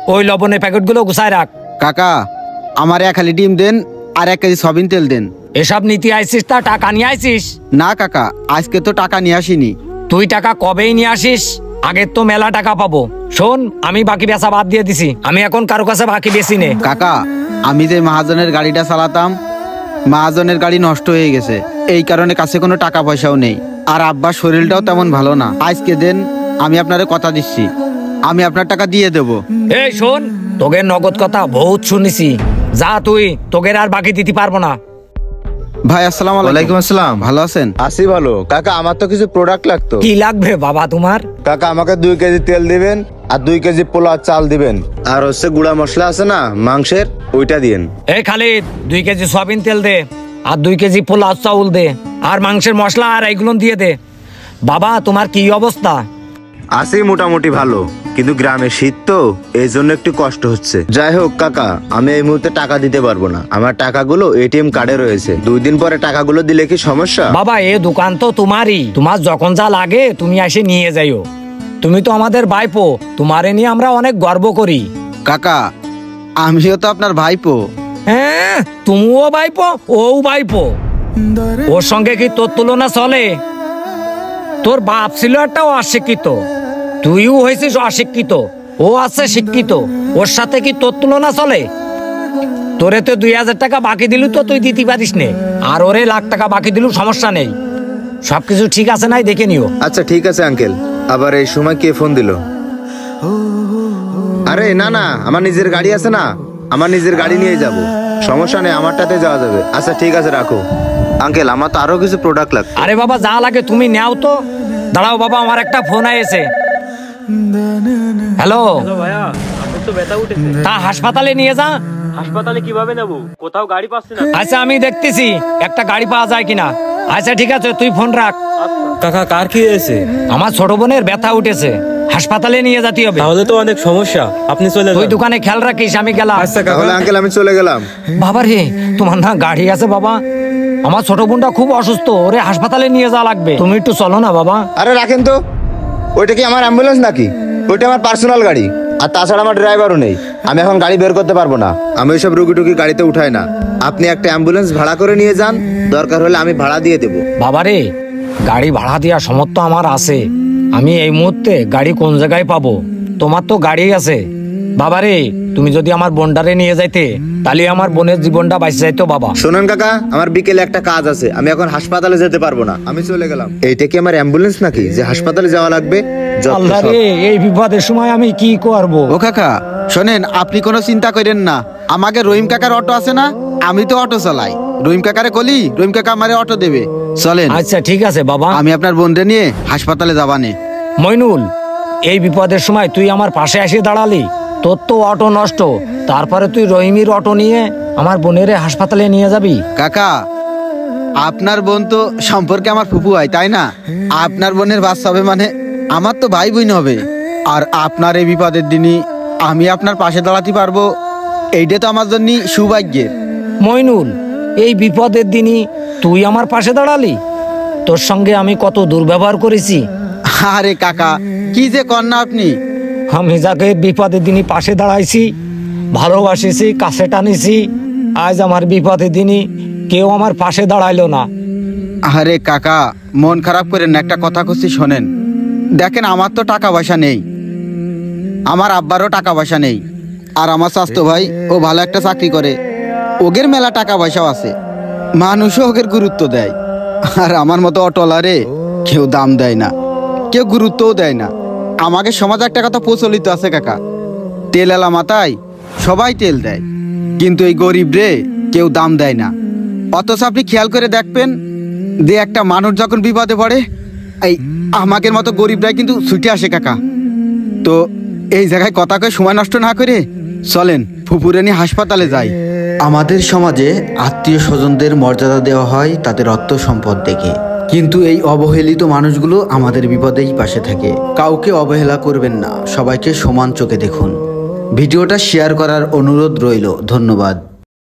ওই লবণের প্যাকেটগুলো গুছায় রাখ। কাকা আমার 1 খালি ডিম দেন আর 1 কেজি সয়াবিন তেল দেন। এসব নীতি আইসিস তা টাকা নিয়ে আইসিস? না কাকা, আজকে তো টাকা নিয়ে আসিনি। তুই টাকা কবেই নিয়ে আসিস, আগের তো মেলা টাকা পাবো। শোন, আমি বাকি বেচা বাদ দিয়ে দিছি, আমি এখন কারো কাছে বাকি বেশি নে। কাকা আমি যে মহাজনের গাড়িটা চালাতাম, মহাজনের গাড়ি নষ্ট হয়ে গেছে, এই কারণে কাছে কোনো টাকা পয়সাও নেই। আর আব্বার শরীরটাও তেমন ভালো না। আজকে দেন, আমি আপনারে কথা দিচ্ছি আমি আপনার টাকা দিয়ে দেবো। এই শোন, তোগের নগদ কথা বহুত শুনেছি, যা তুই, তোগের আর বাকি দিতে পারবো না। ভাই আসসালামু আলাইকুম। ওয়ালাইকুম আসসালাম। ভালো আছেন? আসি ভালো। কাকা আমার তো কিছু প্রোডাক্ট লাগতো। কি লাগবে বাবা তোমার? কাকা আমাকে 2 কেজি তেল দিবেন আর 2 কেজি পোলাও চাল দিবেন, আর হচ্ছে গুঁড়া মশলা আছে না মাংসের, ওইটা দিন। এই খালিদ, 2 কেজি সয়াবিন তেল দে আর 2 কেজি পোলাও চাউল দে, আর মাংসের মশলা আর এইগুলো দিয়ে দে। বাবা তোমার কি অবস্থা? আসি মোটামুটি ভালো, কিন্তু গ্রামে শীত তো, এই জন্য একটু কষ্ট হচ্ছে। যাই হোক কাকা, আমি এই মুহূর্তে টাকা দিতে পারবো না, আমার টাকাগুলো এটিএম কার্ডে রয়েছে। 2 দিন পরে টাকাগুলো দিলে কি সমস্যা? বাবা এ দোকান তো তোমারই, তোমার যখন যা লাগে তুমি এসে নিয়ে যাইও। তুমি তো আমাদের ভাইপো, তোমারে নিয়ে আমরা অনেক গর্ব করি। কাকা আমিও তো আপনার ভাইপো। হ্যাঁ, তুমিও ভাইপো, ও ভাইপো, ওর সঙ্গে কি তোর তুলনা চলে? তোর বাপ ছিল একটা অশিক্ষিত, তুইও হয়েছিস অশিক্ষিত, ও আছে শিক্ষিত, ওর সাথে কি তোর তুলনা চলে? তোরে তো 2000 টাকা বাকি দিলু তো তুই দিতে পারিস নে, আর ওরে লাখ টাকা বাকি দিলু, সমস্যা নেই, সবকিছু ঠিক আছে নাই দেখে নিও। আচ্ছা ঠিক আছে আঙ্কেল। আবার এই সময় কে ফোন দিল? আরে না না, আমার নিজের গাড়ি আছে না, আমার নিজের গাড়ি নিয়ে যাব, সমস্যা নেই, আমারটাতে যাওয়া যাবে। আচ্ছা ঠিক আছে রাখো। আঙ্কেল আমার তো আরো কিছু প্রোডাক্ট লাগবে। আরে বাবা যা লাগে তুমি নাও তো। দাঁড়াও বাবা, আমার একটা ফোন আইছে। হ্যালো ভাইয়া, আমার তো ব্যথা উঠেছে। তা হাসপাতালে নিয়ে যা। হাসপাতালে কিভাবে নেবো? কোথাও গাড়ি পাচ্ছি না। আচ্ছা আমি দেখতেছি একটা গাড়ি পাওয়া যায় কিনা। আচ্ছা ঠিক আছে, তুই ফোন রাখ। কাকা কার কি হয়েছে? আমার ছোট বোনের ব্যথা উঠেছে, হাসপাতালে নিয়ে যেতে হবে। তাহলে তো অনেক সমস্যা, আপনি চলে তুই যান। দোকানে খেয়াল রাখিস, আমি গেলাম। আচ্ছা কাকা। তাহলে আঙ্কেল আমি চলে গেলাম। বাবা রে, তোমার না গাড়ি আছে বাবা? আমার ছোট বোনটা খুব অসুস্থ, ওরে হাসপাতালে নিয়ে যাওয়া লাগবে, তুমি একটু চলো না বাবা। আরে রাখেন তো, ওইটা কি আমার অ্যাম্বুলেন্স নাকি? ওইটা আমার পার্সোনাল গাড়ি, আর তাছাড়া আমার ড্রাইভারও নেই, আমি এখন গাড়ি বের করতে পারবো না। আমি ওইসব রুগী টুকি গাড়িতে উঠাই না। আপনি একটা অ্যাম্বুলেন্স ভাড়া করে নিয়ে যান, দরকার হলে আমি ভাড়া দিয়ে দেবো। বাবা রে, গাড়ি ভাড়া দেওয়ার সামর্থ্য আমার আছে, আমি এই মুহূর্তে গাড়ি কোন জায়গায় পাবো? তোমার তো গাড়ি আছে। বাবা রে, তুমি যদি আমার বোনটারে নিয়ে যাইতে, তাহলে আমার বোনের জীবনটা বাঁচে যাইতো বাবা। শোনেন কাকা, আমার বিকেলে একটা কাজ আছে, আমি এখন হাসপাতালে যেতে পারবো না, আমি চলে গেলাম। এইটা কি আমার অ্যাম্বুলেন্স নাকি যে হাসপাতালে যাওয়া লাগবে? আল্লাহ রে, এই বিপদের সময় আমি কি করব? ও কাকা শোনেন, আপনি কোনো চিন্তা করেন না, আমাকে রহিম কাকার অটো আছে না, আমি তো অটো চালাই। রহিম কাকারে কলি, রহিম কাকা আমারে অটো দেবে, চলেন। আচ্ছা ঠিক আছে বাবা, আমি আপনার বোনরে নিয়ে হাসপাতালে যাবানে। মইনুল, এই বিপদের সময় তুই আমার পাশে এসে দাঁড়ালি, তোর তো অটো নষ্ট, তারপরে তুই রহিমির অটো নিয়ে আমার বোনের হাসপাতালে নিয়ে যাবি? কাকা আপনার বোন তো সম্পর্কে আমার ফুপু হয়, তাই না? আপনার বোনের বাচ্চা হবে মানে আমার তো ভাই বোন হবে। আর আপনার এই বিপদের দিনই আমি আপনার পাশে দাঁড়াতে পারবো, এইটা তো আমার জন্য সৌভাগ্যের। মইনুল, এই বিপদের দিনই তুই আমার পাশে দাঁড়ালি? তোর সঙ্গে আমি কত দুর্ব্যবহার করেছি। আরে কাকা কি যে কন্যা আপনি। আমি যাকে বিপদের দিনই পাশে দাঁড়াইছি, ভালোবাসিছি, কাছে টানিছি, আজ আমার বিপদের দিনই কেউ আমার পাশে দাঁড়াইলো না। আরে কাকা মন খারাপ করেন না, একটা কথা করছি শোনেন। দেখেন আমার তো টাকা পয়সা নেই, আমার আব্বারও টাকা পয়সা নেই, আর আমার স্বাস্থ্য ভাই ও ভালো একটা চাকরি করে, ওগের মেলা টাকা পয়সাও আছে, মানুষও ওগের গুরুত্ব দেয়। আর আমার মতো অটোলারে কেউ দাম দেয় না, কেউ গুরুত্বও দেয় না। আমাকে সমাজে একটা কথা প্রচলিত আছে কাকা, তেল এলা মাথায় সবাই তেল দেয়, কিন্তু এই গরিব রে কেউ দাম দেয় না। অথচ আপনি খেয়াল করে দেখবেন যে একটা মানুষ যখন বিপদে পড়ে, এই আমাদের মতো গরিবরাই কিন্তু ছুটে আসে কাকা। তো এই জায়গায় কথা কয়ে সময় নষ্ট না করে চলেন ফুপুরে নিয়ে হাসপাতালে যাই। আমাদের সমাজে আত্মীয় স্বজনদের মর্যাদা দেওয়া হয় তাদের অর্থ সম্পদ দেখে, কিন্তু এই অবহেলিত মানুষগুলো আমাদের বিপদেই পাশে থাকে। কাউকে অবহেলা করবেন না, সবাইকে সমান চোখে দেখুন। ভিডিওটা শেয়ার করার অনুরোধ রইল। ধন্যবাদ।